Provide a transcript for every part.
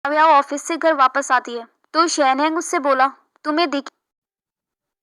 याओ ऑफिस से घर वापस आती है तो शैनहेंग उससे बोला, तुम्हें दिख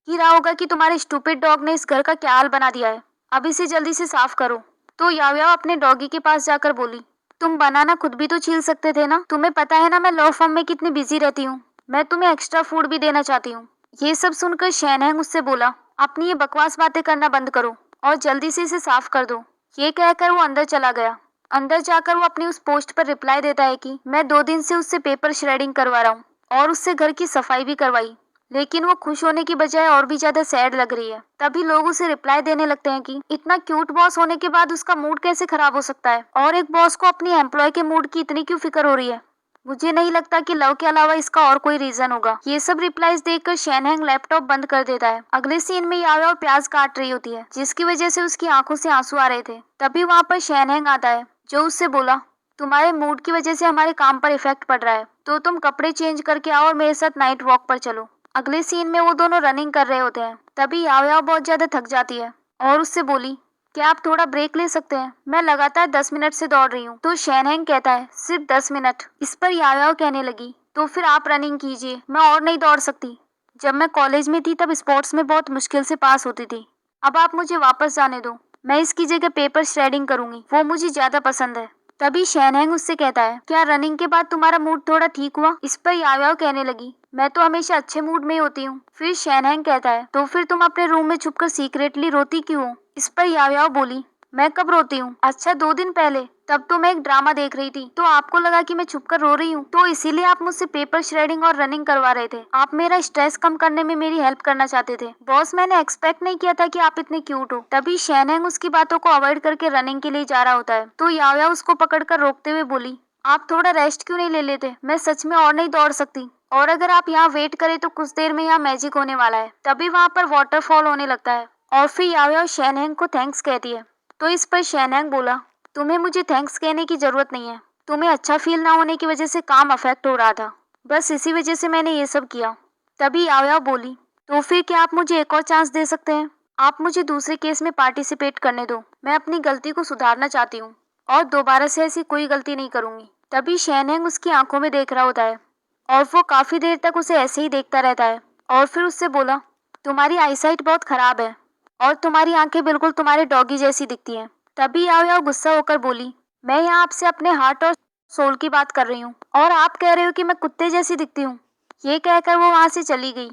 ही रहा होगा कि तुम्हारे स्टूपिड डॉग ने इस घर का क्या हाल बना दिया है। अब इसे जल्दी से साफ करो। तो याओ याओ अपने डॉगी के पास जाकर बोली, तुम बनाना खुद भी तो छील सकते थे ना। तुम्हें पता है ना मैं लॉ फर्म में कितनी बिजी रहती हूँ। मैं तुम्हें एक्स्ट्रा फूड भी देना चाहती हूँ। ये सब सुनकर शैनहेंग उससे बोला, अपनी ये बकवास बातें करना बंद करो और जल्दी से इसे साफ कर दो। ये कहकर वो अंदर चला गया। अंदर जाकर वो अपनी उस पोस्ट पर रिप्लाई देता है कि मैं 2 दिन से उससे पेपर श्रेडिंग करवा रहा हूँ और उससे घर की सफाई भी करवाई, लेकिन वो खुश होने की बजाय और भी ज्यादा सैड लग रही है। तभी लोग उसे रिप्लाई देने लगते हैं कि इतना क्यूट बॉस होने के बाद उसका मूड कैसे खराब हो सकता है और एक बॉस को अपनी एम्प्लॉय के मूड की इतनी क्यों फिक्र हो रही है। मुझे नहीं लगता कि लव के अलावा इसका और कोई रीजन होगा। ये सब रिप्लाईज देखकर शैनहेंग लैपटॉप बंद कर देता है। अगले सीन में याओ याओ प्याज काट रही होती है जिसकी वजह से उसकी आंखों से आंसू आ रहे थे। तभी वहाँ पर शैनहेंग आता है जो उससे बोला, तुम्हारे मूड की वजह से हमारे काम पर इफेक्ट पड़ रहा है तो तुम कपड़े चेंज करके आओ और मेरे साथ नाइट वॉक पर चलो। अगले सीन में वो दोनों रनिंग कर रहे होते हैं। तभी याओ याओ बहुत ज्यादा थक जाती है और उससे बोली, क्या आप थोड़ा ब्रेक ले सकते हैं, मैं लगातार 10 मिनट से दौड़ रही हूँ। तो शैनहेंग कहता है, सिर्फ 10 मिनट। इस पर याओ याओ कहने लगी, तो फिर आप रनिंग कीजिए, मैं और नहीं दौड़ सकती। जब मैं कॉलेज में थी तब स्पोर्ट्स में बहुत मुश्किल से पास होती थी। अब आप मुझे वापस जाने दो, मैं इसकी जगह पेपर श्रेडिंग करूंगी, वो मुझे ज्यादा पसंद है। तभी शैनहेंग उससे कहता है, क्या रनिंग के बाद तुम्हारा मूड थोड़ा ठीक हुआ। इस पर याओ याओ कहने लगी, मैं तो हमेशा अच्छे मूड में ही होती हूँ। फिर शैनहेंग कहता है, तो फिर तुम अपने रूम में छुपकर सीक्रेटली रोती क्यों हो। इस पर याओ याओ बोली, मैं कब रोती हूँ, अच्छा 2 दिन पहले, तब तो मैं एक ड्रामा देख रही थी तो आपको लगा कि मैं छुपकर रो रही हूँ, तो इसीलिए आप मुझसे पेपर श्रेडिंग और रनिंग करवा रहे थे। आप मेरा स्ट्रेस कम करने में मेरी हेल्प करना चाहते थे। बॉस मैंने एक्सपेक्ट नहीं किया था कि आप इतने क्यूट हो। तभी शैनहेंग उसकी बातों को अवॉइड करके रनिंग के लिए जा रहा होता है तो याओ याओ उसको पकड़कर रोकते हुए बोली, आप थोड़ा रेस्ट क्यों नहीं ले लेते, मैं सच में और नहीं दौड़ सकती, और अगर आप यहाँ वेट करें तो कुछ देर में यहाँ मैजिक होने वाला है। तभी वहाँ पर वाटरफॉल होने लगता है और फिर याओ याओ शैनहेंग को थैंक्स कहती है। तो इस पर शैनहेंग बोला, तुम्हें मुझे थैंक्स कहने की जरूरत नहीं है, तुम्हें अच्छा फील ना होने की वजह से काम अफेक्ट हो रहा था, बस इसी वजह से मैंने ये सब किया। तभी याओ याओ बोली, तो फिर क्या आप मुझे एक और चांस दे सकते हैं, आप मुझे दूसरे केस में पार्टिसिपेट करने दो, मैं अपनी गलती को सुधारना चाहती हूँ और दोबारा से ऐसी कोई गलती नहीं करूंगी। तभी शैनहेंग उसकी आंखों में देख रहा होता है और वो काफी देर तक उसे ऐसे ही देखता रहता है और फिर उससे बोला, तुम्हारी आईसाइट बहुत खराब है और तुम्हारी आंखें बिल्कुल तुम्हारे डॉगी जैसी दिखती हैं। तभी याओ याओ गुस्सा होकर बोली, मैं यहाँ आपसे अपने हार्ट और सोल की बात कर रही हूँ और आप कह रहे हो कि मैं कुत्ते जैसी दिखती हूँ। ये कहकर वो वहाँ से चली गई।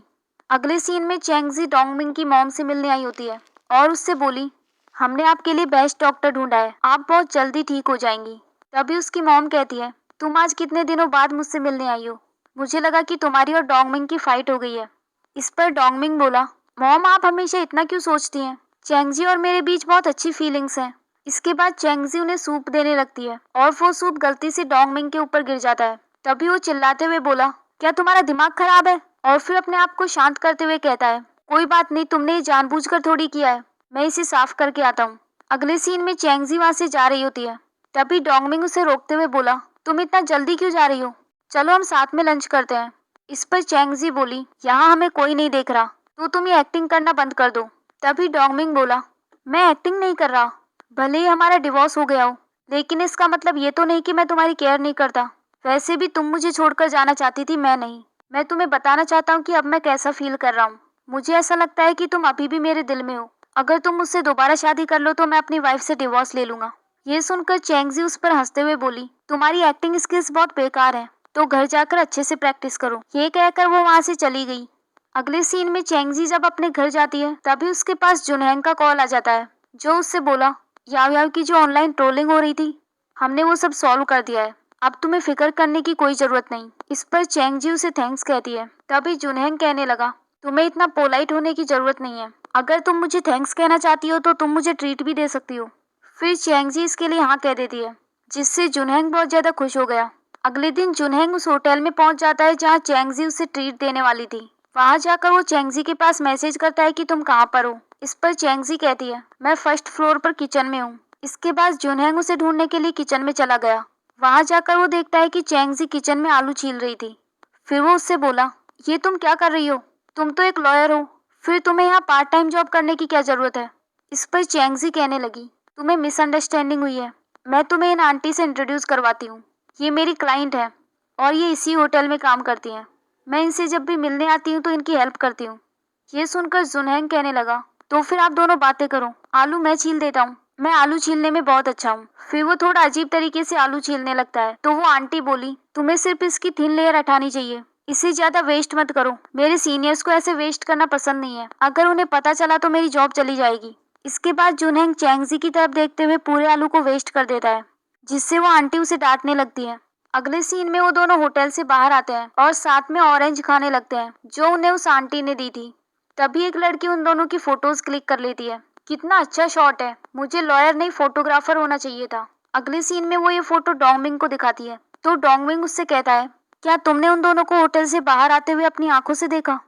अगले सीन में चैंगजी डोंगमिंग की मॉम से मिलने आई होती है और उससे बोली, हमने आपके लिए बेस्ट डॉक्टर ढूंढा है, आप बहुत जल्दी ठीक हो जाएंगी। तभी उसकी मॉम कहती है, तुम आज कितने दिनों बाद मुझसे मिलने आई हो, मुझे लगा कि तुम्हारी और डोंगमिंग की फाइट हो गई है। इस पर डोंगमिंग बोला, मॉम आप हमेशा इतना क्यों सोचती हैं, चैंगजी और मेरे बीच बहुत अच्छी फीलिंग्स हैं। इसके बाद चैंगजी उन्हें सूप देने लगती है और वो सूप गलती से डोंगमिंग के ऊपर गिर जाता है। तभी वो चिल्लाते हुए बोला, क्या तुम्हारा दिमाग खराब है, और फिर अपने आप को शांत करते हुए कहता है, कोई बात नहीं, तुमने ये जानबूझकर थोड़ी किया है, मैं इसे साफ करके आता हूँ। अगले सीन में चैंगजी वहाँ से जा रही होती है। तभी डोंगमिंग उसे रोकते हुए बोला, तुम इतना जल्दी क्यों जा रही हो, चलो हम साथ में लंच करते हैं। इस पर चैंगजी बोली, यहाँ हमें कोई नहीं देख रहा तो तुम ये एक्टिंग करना बंद कर दो। तभी डोंगमिंग बोला, मैं एक्टिंग नहीं कर रहा, भले ही हमारा डिवोर्स हो गया हो, लेकिन इसका मतलब ये तो नहीं कि मैं तुम्हारी केयर नहीं करता। वैसे भी तुम मुझे छोड़कर जाना चाहती थी, मैं नहीं। मैं तुम्हें बताना चाहता हूँ कि अब मैं कैसा फील कर रहा हूँ। मुझे ऐसा लगता है कि तुम अभी भी मेरे दिल में हो। अगर तुम मुझसे दोबारा शादी कर लो तो मैं अपनी वाइफ से डिवोर्स ले लूंगा। ये सुनकर चैंगजी उस पर हंसते हुए बोली, तुम्हारी एक्टिंग स्किल्स बहुत बेकार है, तो घर जाकर अच्छे से प्रैक्टिस करो। ये कहकर वो वहाँ से चली गई। अगले सीन में चैंगजी जब अपने घर जाती है तभी उसके पास जुनहेंग का कॉल आ जाता है जो उससे बोला, याओ याओ की जो ऑनलाइन ट्रोलिंग हो रही थी हमने वो सब सॉल्व कर दिया है, अब तुम्हें फिक्र करने की कोई जरूरत नहीं। इस पर चैंगजी उसे थैंक्स कहती है। तभी जुनहेंग कहने लगा, तुम्हें इतना पोलाइट होने की जरूरत नहीं है, अगर तुम मुझे थैंक्स कहना चाहती हो तो तुम मुझे ट्रीट भी दे सकती हो। फिर चैंगजी इसके लिए हाँ कह देती है जिससे जुनहेंग बहुत ज्यादा खुश हो गया। अगले दिन जुनहेंग उस होटल में पहुंच जाता है जहाँ चैंगजी उसे ट्रीट देने वाली थी। वहां जाकर वो चैंगजी के पास मैसेज करता है कि तुम कहाँ पर हो। इस पर चैंगजी कहती है, मैं फर्स्ट फ्लोर पर किचन में हूँ। इसके बाद जुनहेंग उसे ढूंढने के लिए किचन में चला गया। वहां जाकर वो देखता है कि चैंगजी किचन में आलू छील रही थी। फिर वो उससे बोला, ये तुम क्या कर रही हो, तुम तो एक लॉयर हो, फिर तुम्हें यहाँ पार्ट टाइम जॉब करने की क्या जरूरत है। इस पर चैंगजी कहने लगी, तुम्हें मिसअंडरस्टैंडिंग हुई है, मैं तुम्हें इन आंटी से इंट्रोड्यूस करवाती हूँ, ये मेरी क्लाइंट है। और ये इसी होटल में काम करती हैं। मैं इनसे जब भी मिलने आती हूँ तो इनकी हेल्प करती हूँ। ये सुनकर जुनैंग कहने लगा, तो फिर आप दोनों बातें करो, आलू मैं छील देता हूँ, मैं आलू छीलने में बहुत अच्छा हूँ। फिर वो थोड़ा अजीब तरीके से आलू छीलने लगता है तो वो आंटी बोली, तुम्हें सिर्फ इसकी थिन लेयर हटानी चाहिए, इसे ज्यादा वेस्ट मत करो। मेरे सीनियर्स को ऐसे वेस्ट करना पसंद नहीं है, अगर उन्हें पता चला तो मेरी जॉब चली जाएगी। इसके बाद जुनैंग चैंगजी की तरफ देखते हुए पूरे आलू को वेस्ट कर देता है, जिससे वो आंटी उसे डांटने लगती है। अगले सीन में वो दोनों होटल से बाहर आते हैं और साथ में ऑरेंज खाने लगते हैं जो उन्हें उस आंटी ने दी थी। तभी एक लड़की उन दोनों की फोटोज क्लिक कर लेती है। कितना अच्छा शॉट है, मुझे लॉयर नहीं फोटोग्राफर होना चाहिए था। अगले सीन में वो ये फोटो डोंगमिंग को दिखाती है तो डोंगमिंग उससे कहता है, क्या तुमने उन दोनों को होटल से बाहर आते हुए अपनी आंखों से देखा?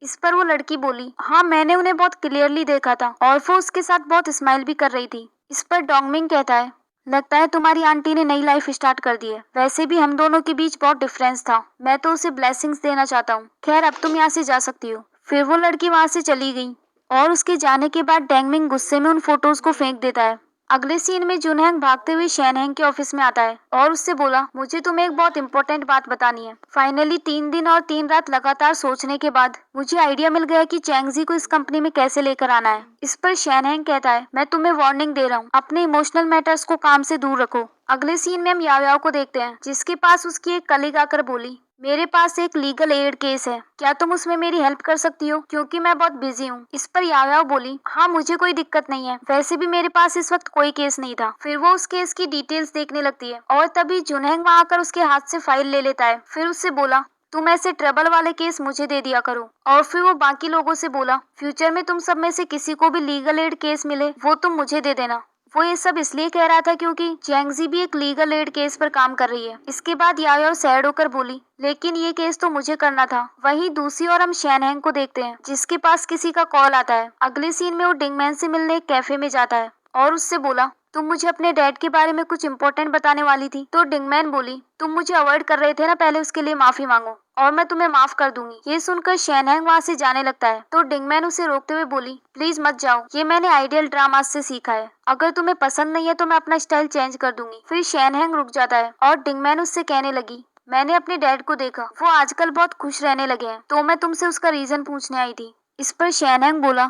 इस पर वो लड़की बोली, हाँ मैंने उन्हें बहुत क्लियरली देखा था और वो उसके साथ बहुत स्माइल भी कर रही थी। इस पर डोंगमिंग कहता है, लगता है तुम्हारी आंटी ने नई लाइफ स्टार्ट कर दी है। वैसे भी हम दोनों के बीच बहुत डिफरेंस था, मैं तो उसे ब्लेसिंग्स देना चाहता हूँ। खैर अब तुम यहाँ से जा सकती हो। फिर वो लड़की वहाँ से चली गई और उसके जाने के बाद डैंगमिंग गुस्से में उन फोटोज को फेंक देता है। अगले सीन में जुनहैंग भागते हुए शैनहैंग के ऑफिस में आता है और उससे बोला, मुझे तुम्हें एक बहुत इंपॉर्टेंट बात बतानी है। फाइनली 3 दिन और 3 रात लगातार सोचने के बाद मुझे आइडिया मिल गया कि चैंगजी को इस कंपनी में कैसे लेकर आना है। इस पर शैनहैंग कहता है, मैं तुम्हें वार्निंग दे रहा हूँ, अपने इमोशनल मैटर्स को काम से दूर रखो। अगले सीन में हम याओयाओ को देखते हैं जिसके पास उसकी एक कलीग आकर बोली, मेरे पास एक लीगल एड केस है, क्या तुम उसमें मेरी हेल्प कर सकती हो क्योंकि मैं बहुत बिजी हूँ। इस पर याओयाओ बोली, हाँ मुझे कोई दिक्कत नहीं है, वैसे भी मेरे पास इस वक्त कोई केस नहीं था। फिर वो उस केस की डिटेल्स देखने लगती है और तभी जुनहैंग वहाँ आकर उसके हाथ से फाइल ले लेता है। फिर उससे बोला, तुम ऐसे ट्रबल वाले केस मुझे दे दिया करो। और फिर वो बाकी लोगों से बोला, फ्यूचर में तुम सब में से किसी को भी लीगल एड केस मिले वो तुम मुझे दे देना। वो ये सब इसलिए कह रहा था क्योंकि चैंगजी भी एक लीगल एड केस पर काम कर रही है। इसके बाद याओयाओ सैड होकर बोली, लेकिन ये केस तो मुझे करना था। वहीं दूसरी ओर हम शैनहैंग को देखते हैं जिसके पास किसी का कॉल आता है। अगले सीन में वो डिंगमैन से मिलने एक कैफे में जाता है और उससे बोला, तुम मुझे अपने डैड के बारे में कुछ इम्पोर्टेंट बताने वाली थी। तो डिंगमैन बोली, तुम मुझे अवॉइड कर रहे थे ना, पहले उसके लिए माफी मांगो और मैं तुम्हें माफ कर दूंगी। ये सुनकर शैनहैंग वहाँ से जाने लगता है तो डिंगमैन उसे रोकते हुए बोली, प्लीज मत जाओ, ये मैंने आइडियल ड्रामास से सीखा है, अगर तुम्हें पसंद नहीं है तो मैं अपना स्टाइल चेंज कर दूंगी। फिर शैनहैंग रुक जाता है और डिंगमैन उससे कहने लगी, मैंने अपने डैड को देखा, वो आजकल बहुत खुश रहने लगे हैं, तो मैं तुमसे उसका रीजन पूछने आई थी। इस पर शैनहैंग बोला,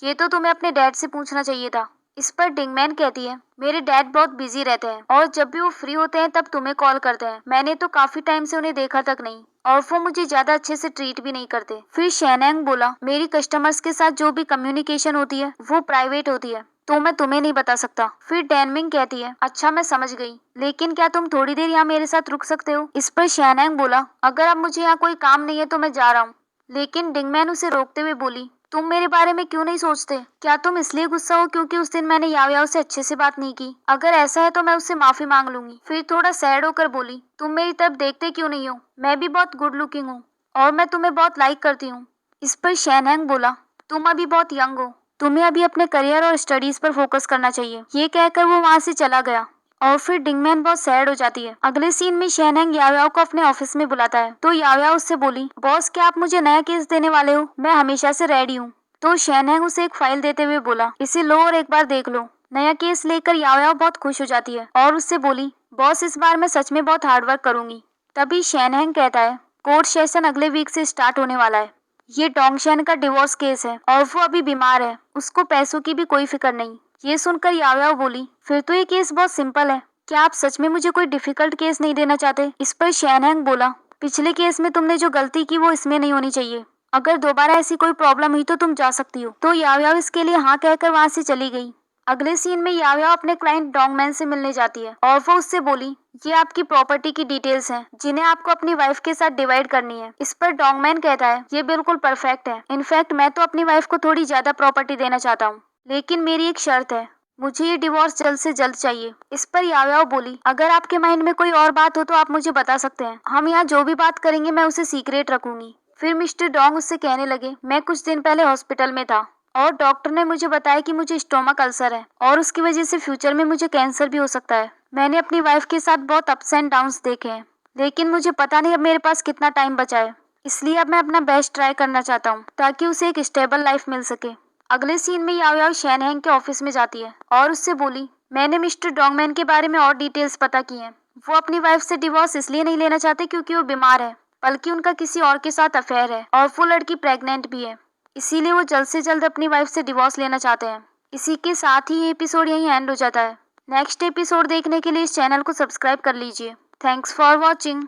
ये तो तुम्हें अपने डैड से पूछना चाहिए था। इस पर डिंगमैन कहती है, मेरे डैड बहुत बिजी रहते हैं और जब भी वो फ्री होते हैं तब तुम्हें कॉल करते हैं। मैंने तो काफी टाइम से उन्हें देखा तक नहीं और वो मुझे ज्यादा अच्छे से ट्रीट भी नहीं करते। फिर शैनहैंग बोला, मेरी कस्टमर्स के साथ जो भी कम्युनिकेशन होती है वो प्राइवेट होती है, तो मैं तुम्हें नहीं बता सकता। फिर डैनमिंग कहती है, अच्छा मैं समझ गई, लेकिन क्या तुम थोड़ी देर यहाँ मेरे साथ रुक सकते हो? इस पर शैनहैंग बोला, अगर अब मुझे यहाँ कोई काम नहीं है तो मैं जा रहा हूँ। लेकिन डिंगमैन उसे रोकते हुए बोली, तुम मेरे बारे में क्यों नहीं सोचते? क्या तुम इसलिए गुस्सा हो क्योंकि उस दिन मैंने याओयाओ से अच्छे से बात नहीं की? अगर ऐसा है तो मैं उससे माफी मांग लूंगी। फिर थोड़ा सैड होकर बोली, तुम मेरी तरफ देखते क्यों नहीं हो? मैं भी बहुत गुड लुकिंग हूँ और मैं तुम्हें बहुत लाइक करती हूँ। इस पर शैनहैंग बोला, तुम अभी बहुत यंग हो, तुम्हें अभी अपने करियर और स्टडीज पर फोकस करना चाहिए। ये कहकर वो वहाँ से चला गया और फिर डिंगमैन बहुत सैड हो जाती है। अगले सीन में शैनहैंग याओयाओ को अपने ऑफिस में बुलाता है तो याओयाओ उससे बोली, बॉस क्या आप मुझे नया केस देने वाले हो? मैं हमेशा से रेडी हूँ। तो शैनहैंग उसे एक फाइल देते हुए बोला, इसे लो और एक बार देख लो। नया केस लेकर याओयाओ बहुत खुश हो जाती है और उससे बोली, बॉस इस बार मैं सच में बहुत हार्डवर्क करूंगी। तभी शैनहैंग कहता है, कोर्ट सेशन अगले वीक से स्टार्ट होने वाला है। ये डोंगशैन का डिवोर्स केस है और वो अभी बीमार है, उसको पैसों की भी कोई फिक्र नहीं। ये सुनकर याओयाओ बोली, फिर तो ये केस बहुत सिंपल है, क्या आप सच में मुझे कोई डिफिकल्ट केस नहीं देना चाहते? इस पर शैनहैंग बोला, पिछले केस में तुमने जो गलती की वो इसमें नहीं होनी चाहिए, अगर दोबारा ऐसी कोई प्रॉब्लम हुई तो तुम जा सकती हो। तो याओयाओ इसके लिए हाँ कहकर वहाँ से चली गई। अगले सीन में याओयाओ अपने क्लाइंट डोंगमैन से मिलने जाती है और वो उससे बोली, ये आपकी प्रॉपर्टी की डिटेल्स हैं जिन्हें आपको अपनी वाइफ के साथ डिवाइड करनी है। इस पर डोंगमैन कहता है, ये बिल्कुल परफेक्ट है, इनफैक्ट मैं तो अपनी वाइफ को थोड़ी ज्यादा प्रॉपर्टी देना चाहता हूँ, लेकिन मेरी एक शर्त है, मुझे ये डिवोर्स जल्द से जल्द चाहिए। इस पर याओयाओ बोली, अगर आपके माइंड में कोई और बात हो तो आप मुझे बता सकते हैं, हम यहाँ जो भी बात करेंगे मैं उसे सीक्रेट रखूंगी। फिर मिस्टर डोंग उससे कहने लगे, मैं कुछ दिन पहले हॉस्पिटल में था और डॉक्टर ने मुझे बताया कि मुझे स्टोमक अल्सर है और उसकी वजह से फ्यूचर में मुझे कैंसर भी हो सकता है। मैंने अपनी वाइफ के साथ बहुत अप्स एंड डाउन्स देखे हैं, लेकिन मुझे पता नहीं अब मेरे पास कितना टाइम बचा है, इसलिए अब मैं अपना बेस्ट ट्राई करना चाहता हूँ ताकि उसे एक स्टेबल लाइफ मिल सके। अगले सीन में याओयाओ शैनहैंग के ऑफिस में जाती है और उससे बोली, मैंने मिस्टर डोंगमैन के बारे में और डिटेल्स पता की हैं वो अपनी वाइफ से डिवोर्स इसलिए नहीं लेना चाहते क्योंकि वो बीमार है, बल्कि उनका किसी और के साथ अफेयर है और वो लड़की प्रेग्नेंट भी है। इसीलिए वो जल्द से जल्द अपनी वाइफ से डिवोर्स लेना चाहते हैं। इसी के साथ ही ये एपिसोड यहीं एंड हो जाता है। नेक्स्ट एपिसोड देखने के लिए इस चैनल को सब्सक्राइब कर लीजिए। Thanks for watching.